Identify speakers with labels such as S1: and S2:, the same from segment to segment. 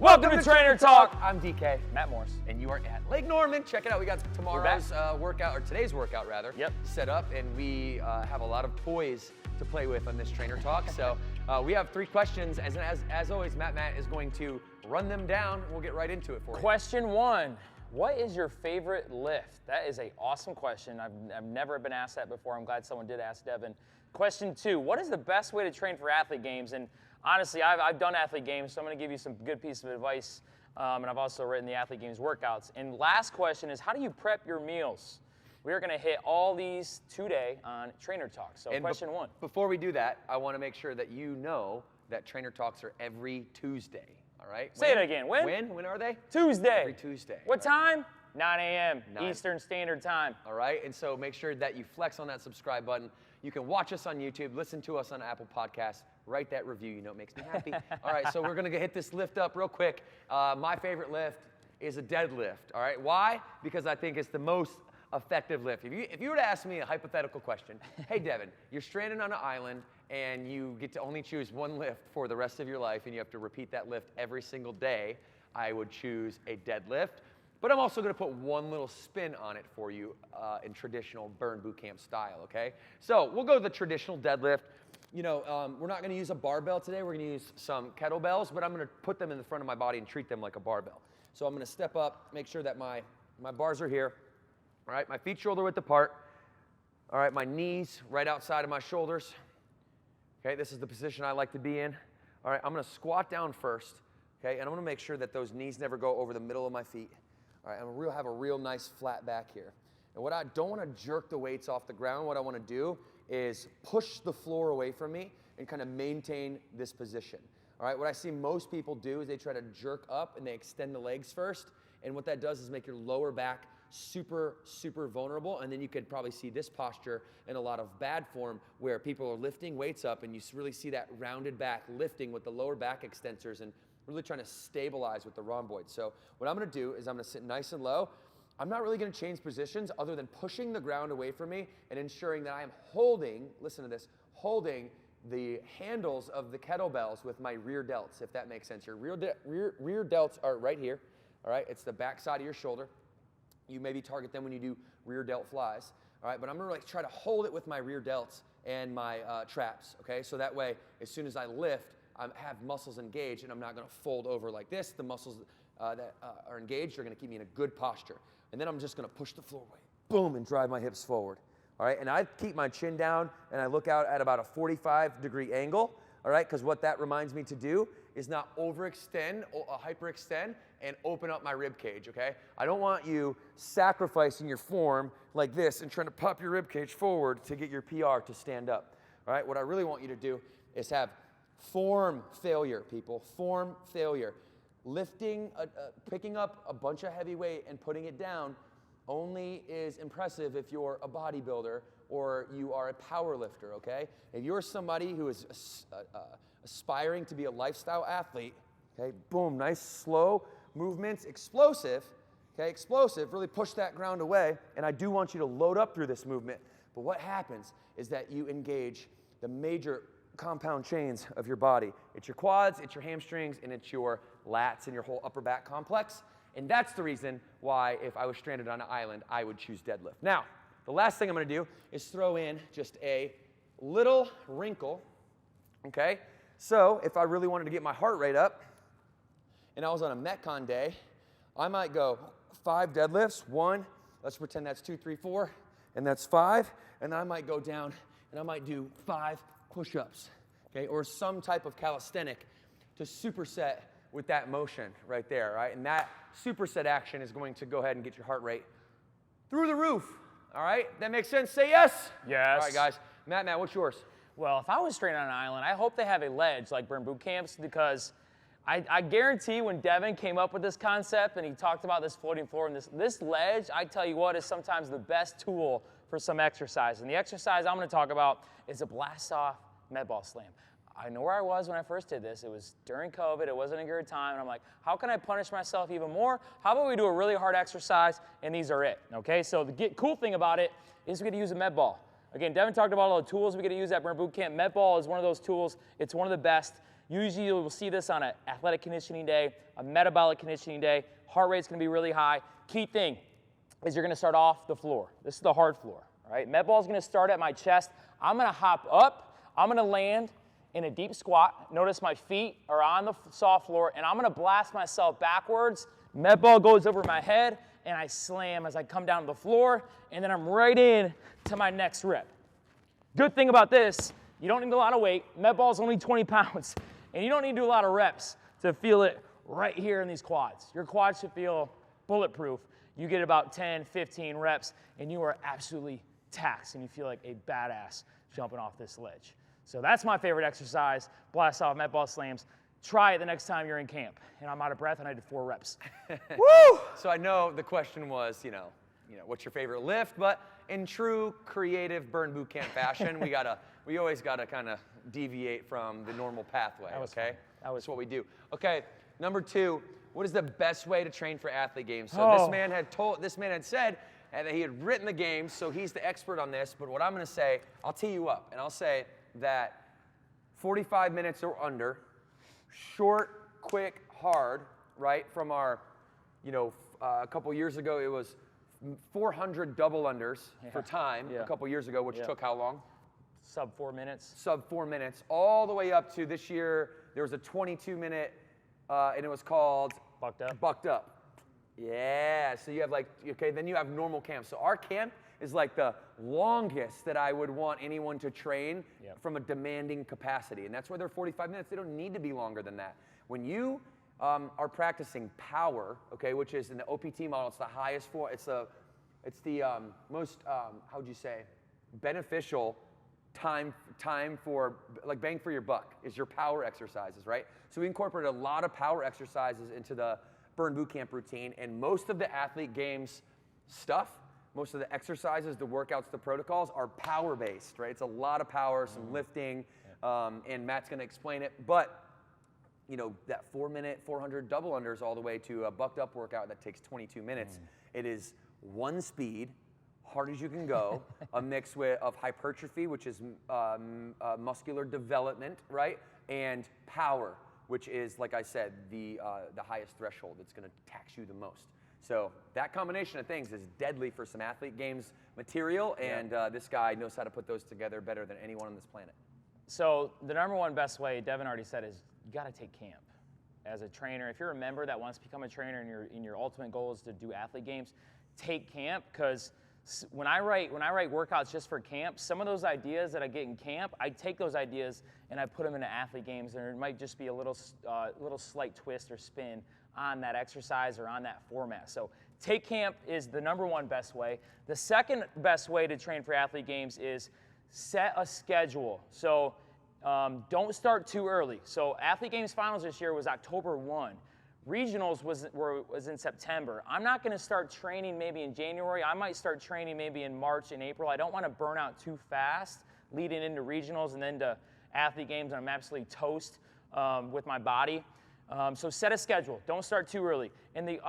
S1: Welcome to Trainer Talk.
S2: I'm DK.
S1: Matt Morris.
S2: And you are at Lake Norman. Check it out. We got tomorrow's workout, or today's workout rather, set up, and we have a lot of toys to play with on this Trainer Talk. So we have 3 questions. As always, Matt is going to run them down. We'll get right into it for you.
S1: Question 1. What is your favorite lift? That is an awesome question. I've never been asked that before. I'm glad someone did ask Devan. Question 2. What is the best way to train for athlete games? And honestly, I've done athlete games, so I'm going to give you some good pieces of advice. And I've also written the athlete games workouts. And last question is, how do you prep your meals? We are going to hit all these today on Trainer Talk. So question 1.
S2: Before we do that, I want to make sure that you know that Trainer Talks are every Tuesday. All right?
S1: Say it again. When?
S2: When are they?
S1: Tuesday.
S2: Every Tuesday.
S1: What time? 9 a.m. Eastern Standard Time.
S2: All right? And so make sure that you flex on that subscribe button. You can watch us on YouTube, listen to us on Apple Podcasts, write that review. You know it makes me happy. All right, so we're going to hit this lift up real quick. My favorite lift is a deadlift. All right? Why? Because I think it's the most effective lift. If you were to ask me a hypothetical question, hey, Devan, you're stranded on an island, and you get to only choose one lift for the rest of your life, and you have to repeat that lift every single day, I would choose a deadlift. But I'm also going to put one little spin on it for you in traditional burn boot camp style, okay? So we'll go to the traditional deadlift. You know, we're not going to use a barbell today. We're going to use some kettlebells, but I'm going to put them in the front of my body and treat them like a barbell. So I'm going to step up, make sure that my bars are here. All right, my feet shoulder width apart. All right, my knees right outside of my shoulders. Okay, this is the position I like to be in. All right, I'm going to squat down first, okay, and I'm going to make sure that those knees never go over the middle of my feet. All right, I'm going to have a real nice flat back here. And what I don't want to jerk the weights off the ground. What I want to do is push the floor away from me and kind of maintain this position. All right, what I see most people do is they try to jerk up and they extend the legs first. And what that does is make your lower back super, super vulnerable, and then you could probably see this posture in a lot of bad form where people are lifting weights up and you really see that rounded back lifting with the lower back extensors and really trying to stabilize with the rhomboid. So what I'm going to do is I'm going to sit nice and low. I'm not really going to change positions other than pushing the ground away from me and ensuring that I am holding, listen to this, holding the handles of the kettlebells with my rear delts, if that makes sense. Your rear delts are right here, all right? It's the back side of your shoulder. You maybe target them when you do rear delt flies, all right? But I'm gonna try to hold it with my rear delts and my traps, okay? So that way, as soon as I lift, I have muscles engaged and I'm not gonna fold over like this. The muscles that are engaged are gonna keep me in a good posture. And then I'm just gonna push the floor away, boom, and drive my hips forward, all right? And I keep my chin down and I look out at about a 45-degree angle, all right? Because what that reminds me to do is not overextend, hyperextend, and open up my rib cage, okay? I don't want you sacrificing your form like this and trying to pop your rib cage forward to get your PR to stand up, all right? What I really want you to do is have form failure, people, form failure. Lifting, picking up a bunch of heavy weight and putting it down only is impressive if you're a bodybuilder or you are a power lifter, okay? If you're somebody who is aspiring to be a lifestyle athlete, okay, boom, nice slow movements, explosive, okay, explosive, really push that ground away, and I do want you to load up through this movement, but what happens is that you engage the major compound chains of your body. It's your quads, it's your hamstrings, and it's your lats and your whole upper back complex, and that's the reason why if I was stranded on an island, I would choose deadlift. Now, the last thing I'm gonna do is throw in just a little wrinkle, okay? So if I really wanted to get my heart rate up, and I was on a Metcon day, I might go 5 deadlifts, 1, let's pretend that's 2, 3, 4, and that's 5, and I might go down and I might do 5 push-ups, okay, or some type of calisthenic to superset with that motion right there, right? And that superset action is going to go ahead and get your heart rate through the roof, all right? That makes sense? Say yes.
S1: Yes.
S2: All right, guys. Matt, what's yours?
S1: Well, if I was stranded on an island, I hope they have a ledge like burn boot camps, because I guarantee when Devan came up with this concept and he talked about this floating floor and this ledge, I tell you what, is sometimes the best tool for some exercise. And the exercise I'm going to talk about is a blast-off med ball slam. I know where I was when I first did this. It was during COVID. It wasn't a good time. And I'm like, how can I punish myself even more? How about we do a really hard exercise, and these are it, okay? So the cool thing about it is we get to use a med ball. Again, Devan talked about all the tools we get to use at Burn Boot Camp. Med ball is one of those tools. It's one of the best. Usually you'll see this on an athletic conditioning day, a metabolic conditioning day. Heart rate's gonna be really high. Key thing is you're gonna start off the floor. This is the hard floor, all right? Med ball's gonna start at my chest. I'm gonna hop up, I'm gonna land in a deep squat. Notice my feet are on the soft floor, and I'm gonna blast myself backwards. Med ball goes over my head, and I slam as I come down to the floor, and then I'm right in to my next rep. Good thing about this, you don't need a lot of weight. Med ball is only 20 pounds, and you don't need to do a lot of reps to feel it right here in these quads. Your quads should feel bulletproof. You get about 10, 15 reps, and you are absolutely taxed, and you feel like a badass jumping off this ledge. So that's my favorite exercise, blast off med ball slams. Try it the next time you're in camp. And I'm out of breath, and I did 4 reps. Woo!
S2: So I know the question was, what's your favorite lift? But in true creative burn boot camp fashion, we always gotta kind of deviate from the normal pathway. Okay, that's what we do. Okay, number 2. What is the best way to train for athlete games? So this man had said that he had written the games, so he's the expert on this. But what I'm going to say, I'll tee you up, and I'll say that 45 minutes or under, short, quick, hard, right? From our, a couple years ago, it was 400 double unders for time a couple years ago, which took how long?
S1: Sub 4 minutes.
S2: Sub 4 minutes, all the way up to this year. There was a 22-minute, and it was called
S1: Bucked Up.
S2: Bucked Up. Yeah. So you have then you have normal camp. So our camp is like the longest that I would want anyone to train from a demanding capacity, and that's why they're 45 minutes. They don't need to be longer than that. When you are practicing power, okay, which is in the OPT model, it's the highest form. It's the most how would you say beneficial time for bang for your buck is your power exercises, right? So we incorporate a lot of power exercises into the burn boot camp routine, and most of the athlete games stuff, most of the exercises, the workouts, the protocols are power based, right? It's a lot of power, some lifting, and Matt's going to explain it. But that 4-minute 400 double unders all the way to a bucked up workout that takes 22 minutes. It is one speed, hard as you can go, a mix of hypertrophy, which is muscular development, right? And power, which is, like I said, the highest threshold. It's going to tax you the most. So that combination of things is deadly for some athlete games material, and this guy knows how to put those together better than anyone on this planet.
S1: So the number one best way, Devan already said, is you got to take camp. As a trainer, if you're a member that wants to become a trainer and your ultimate goal is to do athlete games, take camp, because when I write workouts just for camp, some of those ideas that I get in camp, I take those ideas and I put them into athlete games, and it might just be a little slight twist or spin on that exercise or on that format. So take camp is the number one best way. The second best way to train for athlete games is set a schedule. So don't start too early. So athlete games finals this year was October 1. Regionals was in September. I'm not going to start training maybe in January. I might start training maybe in March and April. I don't want to burn out too fast leading into regionals and then to athlete games, and I'm absolutely toast with my body. So set a schedule. Don't start too early. And the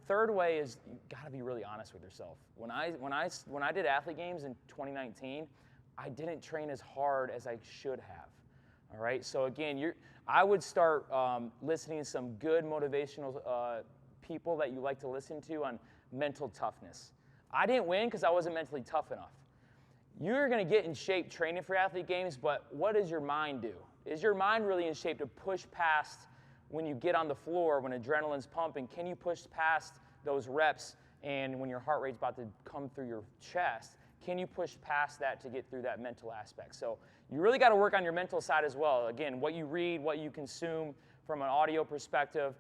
S1: third way is you got to be really honest with yourself. When I did athlete games in 2019, I didn't train as hard as I should have. All right. So again, I would start listening to some good motivational people that you like to listen to on mental toughness. I didn't win because I wasn't mentally tough enough. You're going to get in shape training for athlete games, but what does your mind do? Is your mind really in shape to push past when you get on the floor, when adrenaline's pumping? Can you push past those reps, and when your heart rate's about to come through your chest, can you push past that to get through that mental aspect? So you really got to work on your mental side as well. Again, what you read, what you consume from an audio perspective,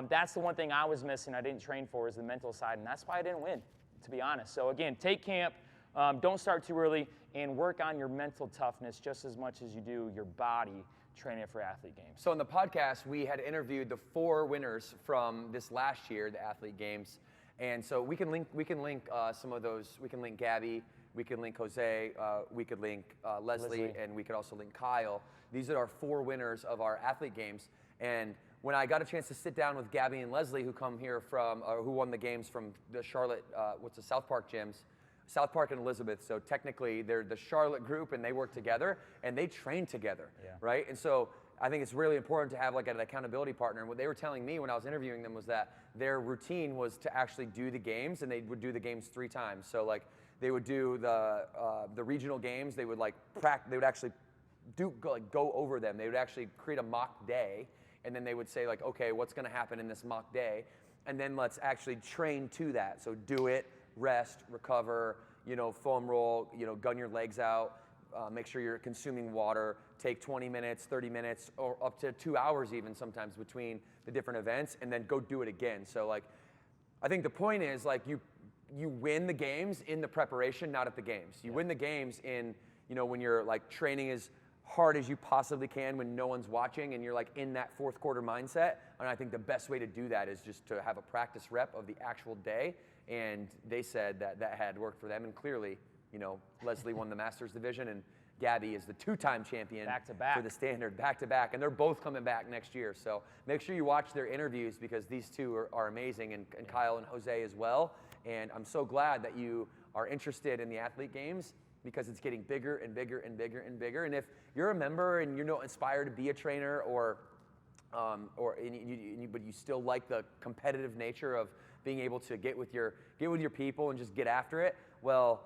S1: that's the one thing I was missing, I didn't train for, is the mental side, and that's why I didn't win, to be honest. So again, take camp, don't start too early, and work on your mental toughness just as much as you do your body training for athlete games.
S2: So in the podcast, we had interviewed the 4 winners from this last year, the athlete games, and so we can link some of those. We can link Gabby, we can link Jose, we could link Leslie, and we could also link Kyle. These are our 4 winners of our athlete games. And when I got a chance to sit down with Gabby and Leslie, who come here from, who won the games from the Charlotte, South Park gyms, South Park and Elizabeth. So technically they're the Charlotte group, and they work together and they train together, right? And so I think it's really important to have like an accountability partner. And what they were telling me when I was interviewing them was that their routine was to actually do the games, and they would do the games 3 times. So like they would do the regional games. They would like They would actually go over them. They would actually create a mock day, and then they would say like, okay, what's going to happen in this mock day, and then let's actually train to that. So do it, rest, recover, foam roll, gun your legs out. Make sure you're consuming water, take 20 minutes, 30 minutes, or up to 2 hours even sometimes between the different events, and then go do it again. So like, I think the point is like you win the games in the preparation, not at the games. You win the games in, when you're like training as hard as you possibly can when no one's watching and you're like in that fourth quarter mindset. And I think the best way to do that is just to have a practice rep of the actual day. And they said that had worked for them, and clearly, Leslie won the Masters division, and Gabby is the 2-time champion for the standard, back-to-back, and they're both coming back next year. So make sure you watch their interviews because these two are amazing, and Kyle and Jose as well. And I'm so glad that you are interested in the athlete games because it's getting bigger and bigger and bigger and bigger. And if you're a member and you're not inspired to be a trainer, but you still like the competitive nature of being able to get with your people and just get after it, well,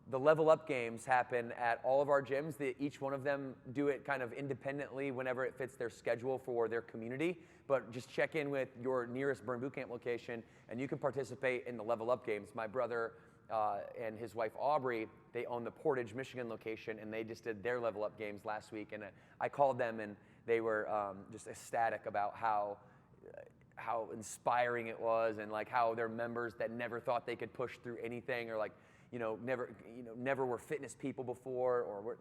S2: the Level Up games happen at all of our gyms. Each one of them do it kind of independently whenever it fits their schedule for their community. But just check in with your nearest Burn Boot Camp location, and you can participate in the Level Up games. My brother and his wife Aubrey, they own the Portage, Michigan location, and they just did their Level Up games last week. And I called them, and they were just ecstatic about how inspiring it was, and like how their members that never thought they could push through anything, or like never were fitness people before, or were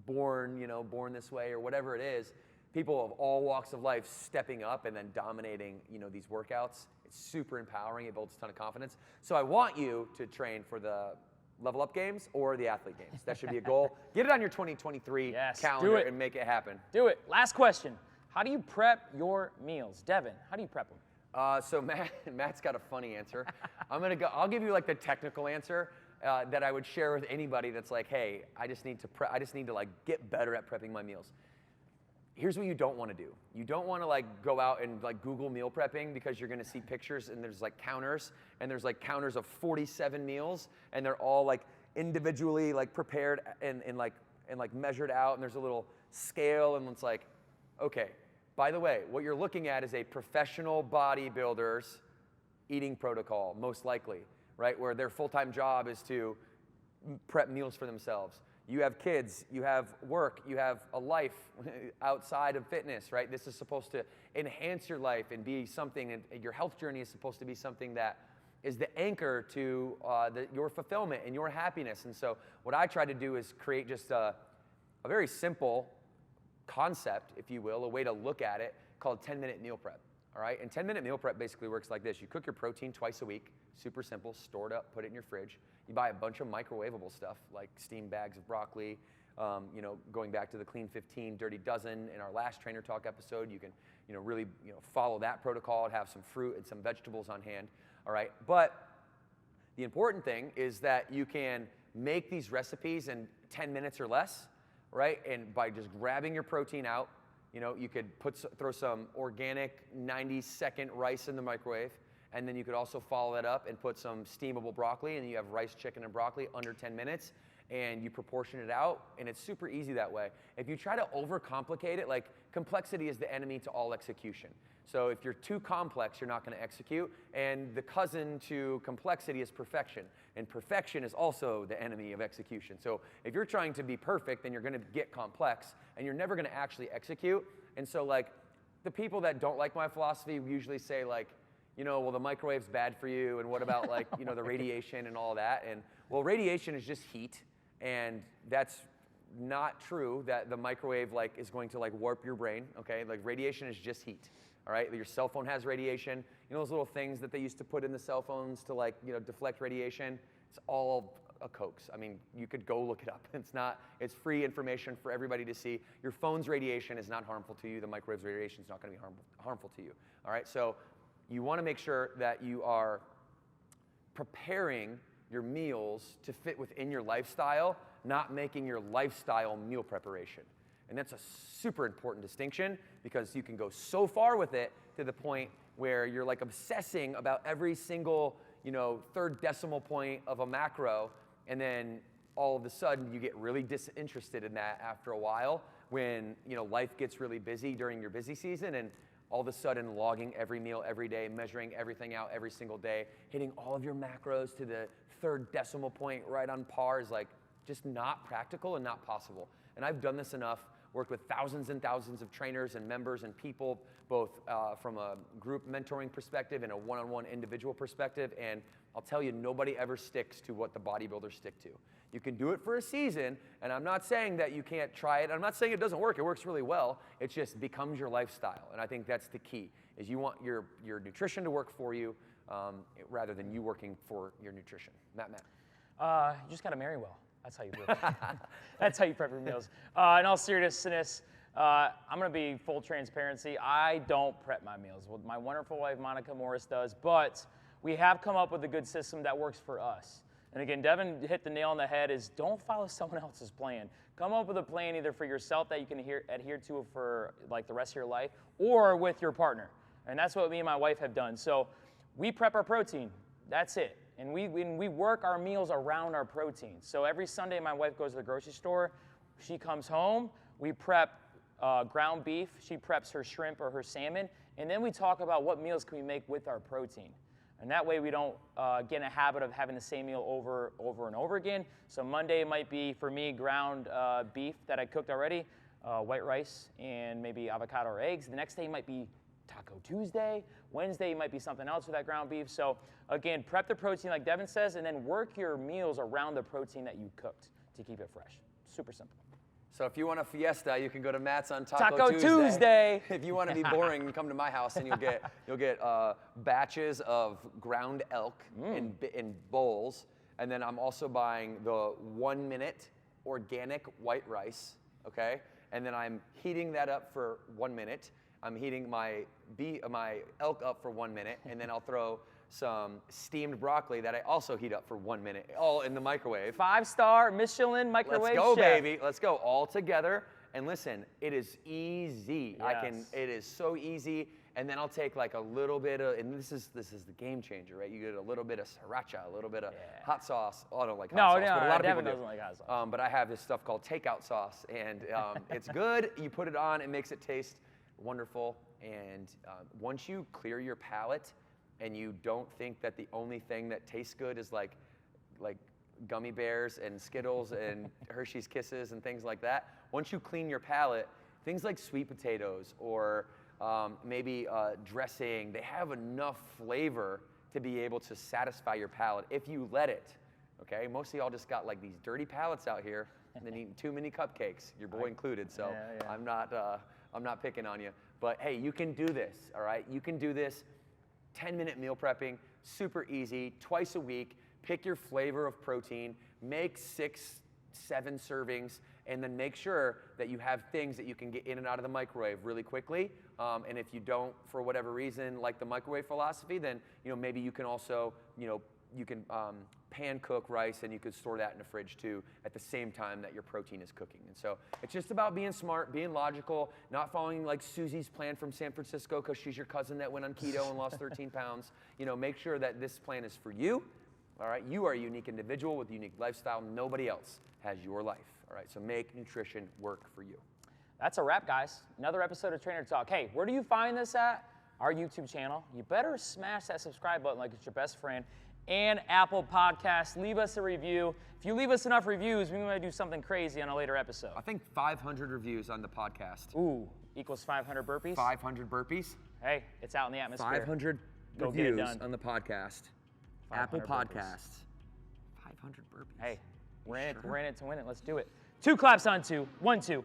S2: born this way, or whatever it is. People of all walks of life stepping up and then dominating these workouts. It's super empowering. It builds a ton of confidence. So I want you to train for the Level Up games or the athlete games. That should be a goal. Get it on your 2023 calendar and make it happen.
S1: Do it. Last question. How do you prep your meals? Devin, how do you prep them?
S2: So Matt's got a funny answer. I'll give you like the technical answer that I would share with anybody that's like, hey, I just need to like get better at prepping my meals. Here's what you don't want to do. You don't want to like go out and like Google meal prepping, because you're going to see pictures and there's like counters, and there's like counters of 47 meals, and they're all like individually like prepared and like measured out, and there's a little scale, and it's like, okay, by the way, what you're looking at is a professional bodybuilder's eating protocol, most likely, right? Where their full-time job is to prep meals for themselves. You have kids, you have work, you have a life outside of fitness, right? This is supposed to enhance your life and be something, and your health journey is supposed to be something that is the anchor to your fulfillment and your happiness. And so what I try to do is create just a very simple concept, if you will, a way to look at it, called 10-minute meal prep. All right, and 10-minute meal prep basically works like this. You cook your protein twice a week, super simple, store it up, put it in your fridge. You buy a bunch of microwavable stuff like steamed bags of broccoli, going back to the Clean 15 Dirty Dozen in our last Trainer Talk episode, you can really follow that protocol and have some fruit and some vegetables on hand. All right, but the important thing is that you can make these recipes in 10 minutes or less, right? And by just grabbing your protein out, you could throw some organic 90-second rice in the microwave, and then you could also follow that up and put some steamable broccoli, and you have rice, chicken, and broccoli under 10 minutes, and you proportion it out, and it's super easy that way. If you try to overcomplicate it, like complexity is the enemy to all execution. So if you're too complex, you're not going to execute, and the cousin to complexity is perfection, and perfection is also the enemy of execution. So if you're trying to be perfect, then you're going to get complex, and you're never going to actually execute. And so like the people that don't like my philosophy usually say like, well, the microwave's bad for you, and what about like, the radiation and all that? And well, radiation is just heat, and that's not true that the microwave like is going to like warp your brain, okay? Like radiation is just heat. All right, your cell phone has radiation. Those little things that they used to put in the cell phones to like, deflect radiation. It's all a hoax. I mean, you could go look it up. It's free information for everybody to see. Your phone's radiation is not harmful to you. The microwave's radiation is not going to be harmful to you. All right, so you want to make sure that you are preparing your meals to fit within your lifestyle, not making your lifestyle meal preparation. And that's a super important distinction because you can go so far with it to the point where you're like obsessing about every single, third decimal point of a macro, and then all of a sudden you get really disinterested in that after a while when, life gets really busy during your busy season, and all of a sudden logging every meal every day, measuring everything out every single day, hitting all of your macros to the third decimal point right on par is like just not practical and not possible. And I've done this enough, worked with thousands and thousands of trainers and members and people, both from a group mentoring perspective and a one-on-one individual perspective, and I'll tell you, nobody ever sticks to what the bodybuilders stick to. You can do it for a season, and I'm not saying that you can't try it. I'm not saying it doesn't work. It works really well. It just becomes your lifestyle, and I think that's the key, is you want your nutrition to work for you rather than you working for your nutrition. Matt.
S1: You just got to marry well. That's how you do it. That's how you prep your meals. In all seriousness, I'm going to be full transparency. I don't prep my meals. Well, my wonderful wife, Monica Morris, does, but we have come up with a good system that works for us. And again, Devin hit the nail on the head, is don't follow someone else's plan. Come up with a plan either for yourself that you can adhere to for like the rest of your life, or with your partner. And that's what me and my wife have done. So we prep our protein. That's it. And we work our meals around our protein. So every Sunday my wife goes to the grocery store. She comes home. We prep ground beef. She preps her shrimp or her salmon. And then we talk about what meals can we make with our protein. And that way we don't get in a habit of having the same meal over and over again. So Monday it might be, for me, ground beef that I cooked already, white rice, and maybe avocado or eggs. The next day might be Taco Tuesday. Wednesday might be something else with that ground beef. So again, prep the protein like Devin says, and then work your meals around the protein that you cooked to keep it fresh. Super simple.
S2: So if you want a fiesta, you can go to Matt's on
S1: Taco Tuesday.
S2: If you want to be boring, come to my house and you'll get batches of ground elk in bowls, and then I'm also buying the 1 minute organic white rice, okay? And then I'm heating that up for 1 minute. I'm heating my elk up for 1 minute, and then I'll throw some steamed broccoli that I also heat up for 1 minute, all in the microwave.
S1: 5-star Michelin microwave
S2: Let's go,
S1: chef.
S2: baby. Let's go all together. And listen, it is easy.
S1: Yes.
S2: It is so easy. And then I'll take like a little bit of, and this is the game changer, right? You get a little bit of sriracha, a little bit of hot sauce. Oh, I don't like hot sauce, but a lot of people
S1: doesn't like hot sauce.
S2: But I have this stuff called takeout sauce, and it's good. You put it on, it makes it taste wonderful. And once you clear your palate, and you don't think that the only thing that tastes good is like gummy bears and Skittles and Hershey's Kisses and things like that, once you clean your palate, things like sweet potatoes or maybe dressing, they have enough flavor to be able to satisfy your palate if you let it, okay? Most of y'all just got like these dirty palates out here and then eating too many cupcakes, your boy included, so yeah. I'm not picking on you. But hey, you can do this, all right? You can do this. 10-minute meal prepping, super easy, twice a week. Pick your flavor of protein, make 6, 7 servings, and then make sure that you have things that you can get in and out of the microwave really quickly. And if you don't, for whatever reason, like the microwave philosophy, then maybe you can also, you can pan cook rice, and you could store that in the fridge too at the same time that your protein is cooking. And so it's just about being smart, being logical, not following like Susie's plan from San Francisco because she's your cousin that went on keto and lost 13 pounds. Make sure that this plan is for you. All right, you are a unique individual with a unique lifestyle. Nobody else has your life. All right, so make nutrition work for you.
S1: That's a wrap, guys. Another episode of Trainer Talk. Hey, where do you find this at? Our YouTube channel. You better smash that subscribe button like it's your best friend. And Apple Podcasts. Leave us a review. If you leave us enough reviews, we might do something crazy on a later episode.
S2: I think 500 reviews on the podcast.
S1: Ooh, equals 500 burpees? 500
S2: burpees.
S1: Hey, it's out in the atmosphere.
S2: 500
S1: Go
S2: reviews
S1: get it done.
S2: on the podcast. Apple Podcasts. 500 burpees.
S1: Hey, we're in it to win it. Let's do it. 2 claps on 2. 1, 2.